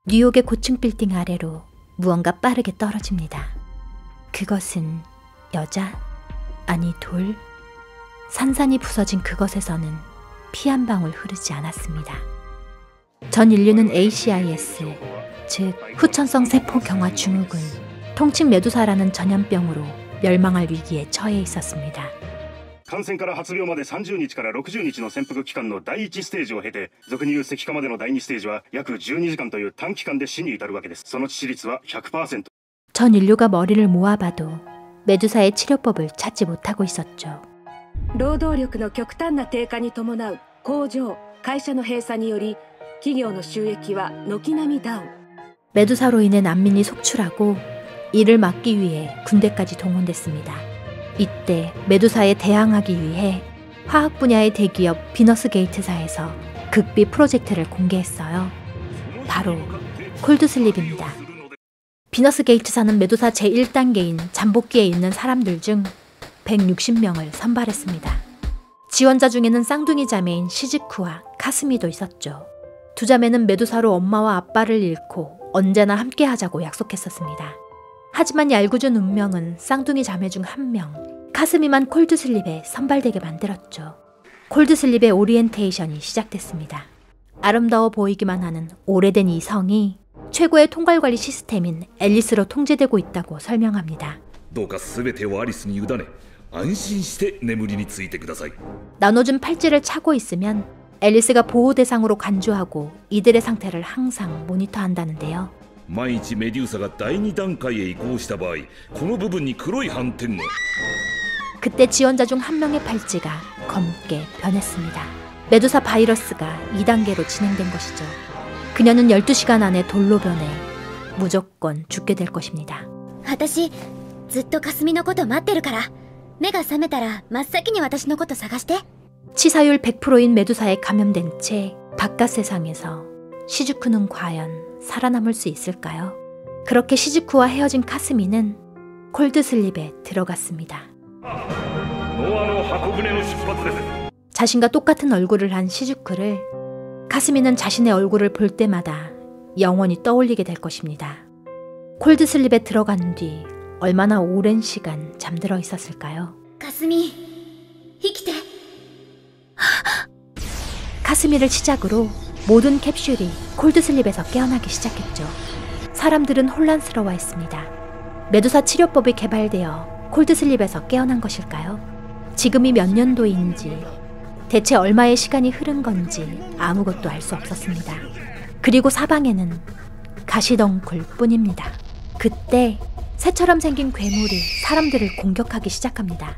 뉴욕의 고층 빌딩 아래로 무언가 빠르게 떨어집니다. 그것은 여자? 아니 돌? 산산이 부서진 그것에서는 피 한 방울 흐르지 않았습니다. 전 인류는 ACIS, 즉 후천성 세포 경화 증후군, 통칭 메두사라는 전염병으로 멸망할 위기에 처해 있었습니다. 感染から発病まで30日から60日の潜伏期間の第1ステージを経て、俗に言う石化までの第2ステージは約12時間という短期間で死に至るわけです。その致死率は 100%。 전 인류가 머리를 모아봐도 메두사의 치료법을 찾지 못하고 있었죠. 労働力の極端な低下に伴う工場、会社の閉鎖により企業の収益は軒並みダウン。 메두사로 인해 난민이 속출하고 이를 막기 위해 군대까지 동원됐습니다. 이때 메두사에 대항하기 위해 화학 분야의 대기업 비너스 게이트사에서 극비 프로젝트를 공개했어요. 바로 콜드슬립입니다. 비너스 게이트사는 메두사 제1단계인 잠복기에 있는 사람들 중 160명을 선발했습니다. 지원자 중에는 쌍둥이 자매인 시즈쿠와 카스미도 있었죠. 두 자매는 메두사로 엄마와 아빠를 잃고 언제나 함께하자고 약속했었습니다. 하지만 얄궂은 운명은 쌍둥이 자매 중 한 명, 카스미만 콜드슬립에 선발되게 만들었죠. 콜드슬립의 오리엔테이션이 시작됐습니다. 아름다워 보이기만 하는 오래된 이 성이 최고의 통발관리 시스템인 앨리스로 통제되고 있다고 설명합니다. 나눠준 팔찌를 차고 있으면 앨리스가 보호 대상으로 간주하고 이들의 상태를 항상 모니터한다는데요. 毎日メデューサが第2段階へ移行した場合、この部分に黒い斑点が。 그때 지원자 중 한 명의 팔찌가 검게 변했습니다. 메두사 바이러스가 2단계로 진행된 것이죠. 그녀는 12시간 안에 돌로 변해 무조건 죽게 될 것입니다. 私ずっとかすみのこと待ってるから、目が覚めたら真っ先に私のこと探して。 치사율 100%인 메두사에 감염된 채 바깥 세상에서 시즈쿠는 과연 살아남을 수 있을까요? 그렇게 시즈쿠와 헤어진 카스미는 콜드슬립에 들어갔습니다. 자신과 똑같은 얼굴을 한 시즈쿠를 카스미는 자신의 얼굴을 볼 때마다 영원히 떠올리게 될 것입니다. 콜드슬립에 들어간 뒤 얼마나 오랜 시간 잠들어 있었을까요? 카스미, 生きて. 카스미를 시작으로 모든 캡슐이 콜드슬립에서 깨어나기 시작했죠. 사람들은 혼란스러워했습니다. 메두사 치료법이 개발되어 콜드슬립에서 깨어난 것일까요? 지금이 몇 년도인지, 대체 얼마의 시간이 흐른 건지 아무것도 알 수 없었습니다. 그리고 사방에는 가시덩굴 뿐입니다. 그때 새처럼 생긴 괴물이 사람들을 공격하기 시작합니다.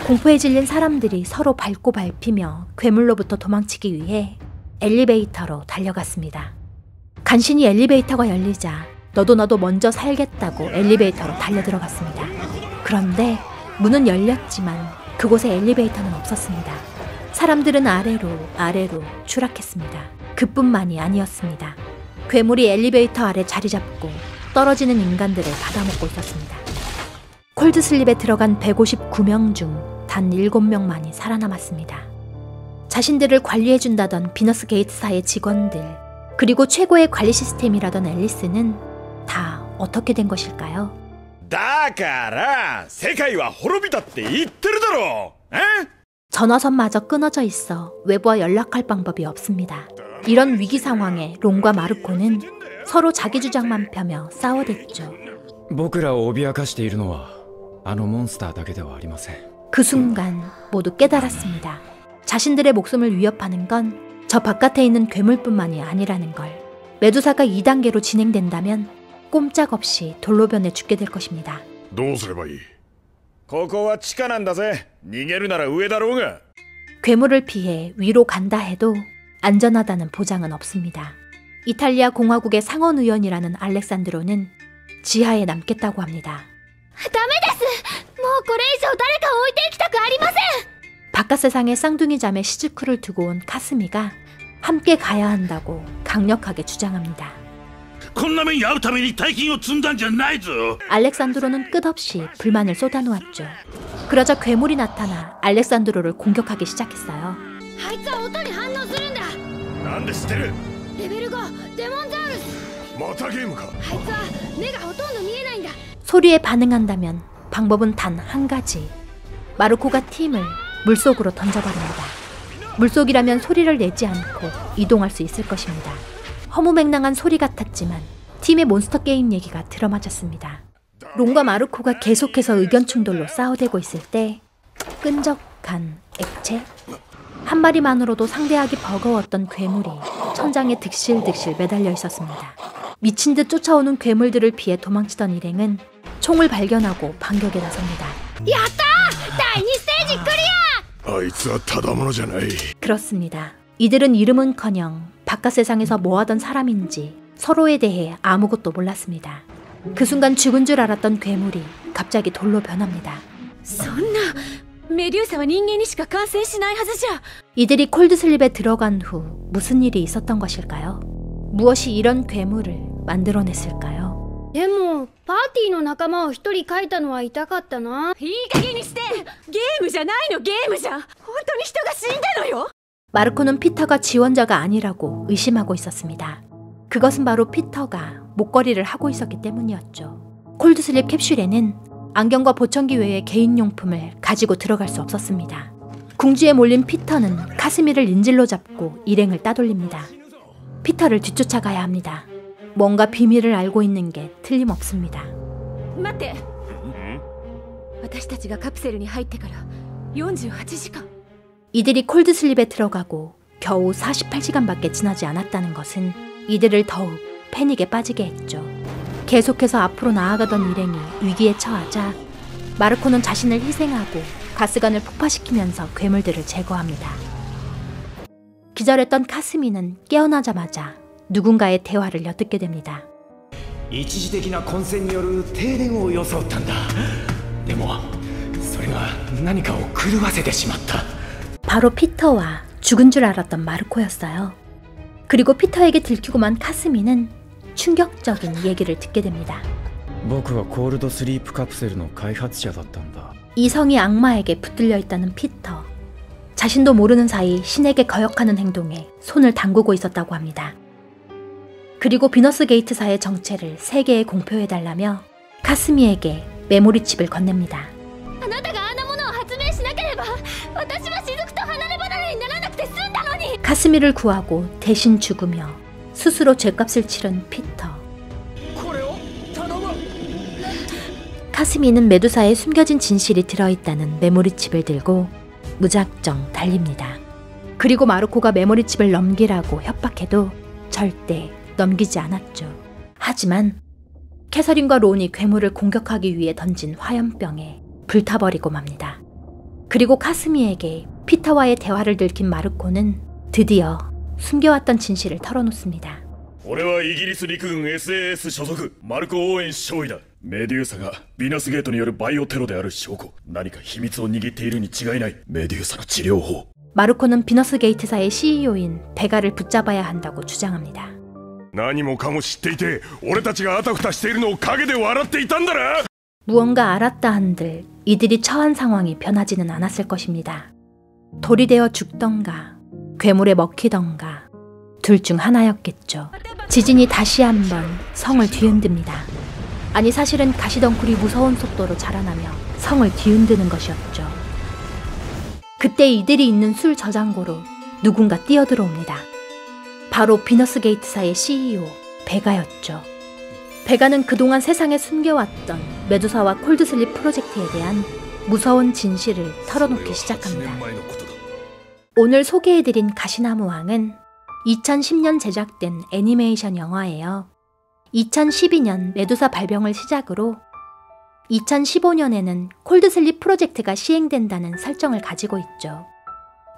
공포에 질린 사람들이 서로 밟고 밟히며 괴물로부터 도망치기 위해 엘리베이터로 달려갔습니다. 간신히 엘리베이터가 열리자 너도 먼저 살겠다고 엘리베이터로 달려들어갔습니다. 그런데 문은 열렸지만 그곳에 엘리베이터는 없었습니다. 사람들은 아래로 추락했습니다. 그뿐만이 아니었습니다. 괴물이 엘리베이터 아래 자리 잡고 떨어지는 인간들을 받아먹고 있었습니다. 콜드슬립에 들어간 159명 중 단 7명만이 살아남았습니다. 자신들을 관리해준다던 비너스 게이트사의 직원들, 그리고 최고의 관리 시스템이라던 앨리스는 다 어떻게 된 것일까요? だから世界は滅びたって言ってるだろう. 전화선마저 끊어져 있어 외부와 연락할 방법이 없습니다. 이런 위기 상황에 론과 마르코는 서로 자기 주장만 펴며 싸워댔죠. 僕らを脅かしているのはあのモンスターだけではありません. 그 순간 모두 깨달았습니다. 자신들의 목숨을 위협하는 건 저 바깥에 있는 괴물뿐만이 아니라는 걸. 메두사가 2단계로 진행된다면 꼼짝없이 돌로 변해 죽게 될 것입니다. どうすればいい?ここは地下なんだぜ. 逃げるなら上だろうが. 괴물을 피해 위로 간다 해도 안전하다는 보장은 없습니다. 이탈리아 공화국의 상원 의원이라는 알렉산드로는 지하에 남겠다고 합니다. ダメです。もうこれ以上誰かを置いていきたくありません. 바깥 세상에 쌍둥이 자매 시즈쿠를 두고 온 카스미가 함께 가야 한다고 강력하게 주장합니다. こんな目に遭うために大金を積んだんじゃないぞ. 알렉산드로는 끝없이 불만을 쏟아놓았죠. 그러자 괴물이 나타나 알렉산드로를 공격하기 시작했어요. あいつは音に反応するんだ. なんで知ってる? レベル5デモンザウルス.またゲームか。あいつは目がほとんど見えないんだ。 소리에 반응한다면 방법은 단 한 가지. 마르코가 팀을 물속으로 던져버립니다. 물속이라면 소리를 내지 않고 이동할 수 있을 것입니다. 허무맹랑한 소리 같았지만 팀의 몬스터 게임 얘기가 들어맞았습니다. 론과 마르코가 계속해서 의견 충돌로 싸우대고 있을 때 끈적한 액체? 한 마리만으로도 상대하기 버거웠던 괴물이 천장에 득실득실 매달려 있었습니다. 미친 듯 쫓아오는 괴물들을 피해 도망치던 일행은 총을 발견하고 반격에 나섭니다. 야tta!第2ステージクリア! あいつはただものじゃない。 그렇습니다. 이들은 이름은커녕 바깥 세상에서 뭐하던 사람인지 서로에 대해 아무것도 몰랐습니다. 그 순간 죽은 줄 알았던 괴물이 갑자기 돌로 변합니다. そんなメデューサは人間にしか感染しないはずじゃ。 이들이 콜드슬립에 들어간 후 무슨 일이 있었던 것일까요? 무엇이 이런 괴물을 만들어냈을까요? でもパーティーの仲間を一人描いたのは痛かったな。いい加減にして。ゲームじゃないの、ゲームじゃ。本当に人が死んだのよ。 마르코는 피터가 지원자가 아니라고 의심하고 있었습니다. 그것은 바로 피터가 목걸이를 하고 있었기 때문이었죠. 콜드슬립 캡슐에는 안경과 보청기 외의 개인용품을 가지고 들어갈 수 없었습니다. 궁지에 몰린 피터는 카스미를 인질로 잡고 일행을 따돌립니다. 피터를 뒤쫓아가야 합니다. 뭔가 비밀을 알고 있는 게 틀림없습니다. 待って。私たちがカプセルに入ってから48時間。 이들이 콜드슬립에 들어가고 겨우 48시간밖에 지나지 않았다는 것은 이들을 더욱 패닉에 빠지게 했죠. 계속해서 앞으로 나아가던 일행이 위기에 처하자 마르코는 자신을 희생하고 가스관을 폭파시키면서 괴물들을 제거합니다. 기절했던 카스미는 깨어나자마자 누군가의 대화를 엿듣게 됩니다. 一時的な混戦による停電を装ったんだ。でもそれが何かを狂わせてしまった。 바로 피터와 죽은 줄 알았던 마르코였어요. 그리고 피터에게 들키고만 카스미는 충격적인 얘기를 듣게 됩니다. 僕はコールドスリープカプセルの開発者だったんだ。 이성이 악마에게 붙들려 있다는 피터. 자신도 모르는 사이 신에게 거역하는 행동에 손을 담그고 있었다고 합니다. 그리고 비너스 게이트사의 정체를 세계에 공표해달라며 카스미에게 메모리 칩을 건넵니다. あなたがあんなものを発明しなければ私は雫と離れ離れにならなくて済んだのに。 카스미를 구하고 대신 죽으며 스스로 죗값을 치른 피터. 카스미는 메두사에 숨겨진 진실이 들어있다는 메모리칩을 들고 무작정 달립니다. 그리고 마르코가 메모리칩을 넘기라고 협박해도 절대 넘기지 않았죠. 하지만 캐서린과 론이 괴물을 공격하기 위해 던진 화염병에 불타버리고 맙니다. 그리고 카스미에게 피터와의 대화를 들킨 마르코는 드디어 숨겨왔던 진실을 털어놓습니다. 俺はイギリス陸軍 SAS 所属マルコ・オーエン少尉だ。メデューサがビナスゲートによるバイオテロである証拠、何か秘密を握っているに違いない。メデューサの治療法。 마르코는 비너스 게이트사의 CEO인 베가를 붙잡아야 한다고 주장합니다. 何もかも知っていて俺たちがあたふたしているのを陰で笑っていたんだな。 무언가 알았다 한들 이들이 처한 상황이 변하지는 않았을 것입니다. 돌이 되어 죽던가 괴물에 먹히던가 둘 중 하나였겠죠. 지진이 다시 한번 성을 뒤흔듭니다. 아니 사실은 가시덩굴이 무서운 속도로 자라나며 성을 뒤흔드는 것이었죠. 그때 이들이 있는 술 저장고로 누군가 뛰어들어옵니다. 바로 비너스 게이트사의 CEO 베가였죠. 베가는 그동안 세상에 숨겨왔던 메두사와 콜드슬립 프로젝트에 대한 무서운 진실을 털어놓기 시작합니다. 오늘 소개해드린 가시나무 왕은 2010년 제작된 애니메이션 영화예요. 2012년 메두사 발병을 시작으로 2015년에는 콜드슬립 프로젝트가 시행된다는 설정을 가지고 있죠.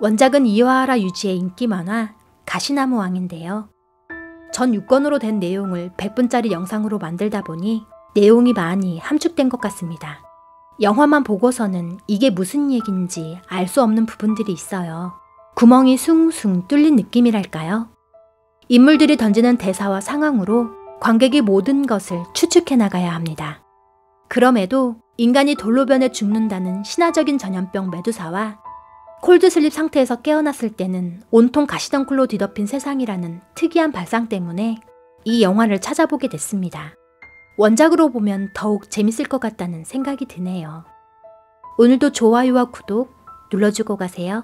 원작은 이와하라 유지의 인기 만화 가시나무 왕인데요. 전 6권으로 된 내용을 100분짜리 영상으로 만들다 보니 내용이 많이 함축된 것 같습니다. 영화만 보고서는 이게 무슨 얘긴지 알 수 없는 부분들이 있어요. 구멍이 숭숭 뚫린 느낌이랄까요? 인물들이 던지는 대사와 상황으로 관객이 모든 것을 추측해 나가야 합니다. 그럼에도 인간이 돌로 변해 죽는다는 신화적인 전염병 메두사와 콜드슬립 상태에서 깨어났을 때는 온통 가시덩굴로 뒤덮인 세상이라는 특이한 발상 때문에 이 영화를 찾아보게 됐습니다. 원작으로 보면 더욱 재밌을 것 같다는 생각이 드네요. 오늘도 좋아요와 구독 눌러주고 가세요.